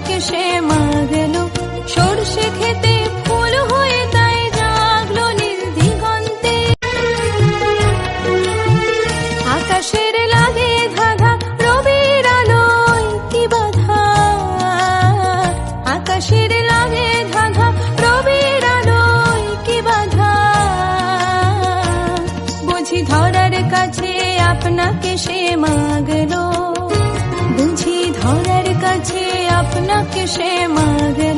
আপনাকে সে মাগলো। সর্ষে খেতে ফুল হয়ে তাই জাগলো নীল দিগন্তে। আকাশের লাগে ধাঁধা রবির আলোয় কি বাধা, আকাশের লাগে ধাঁধা রবির আলোয় কি বাধা। বুঝি ধরার কাছে আপনাকে সে মাগলো, বুঝি ধরার কাছে আপনাকে সে মাগলো।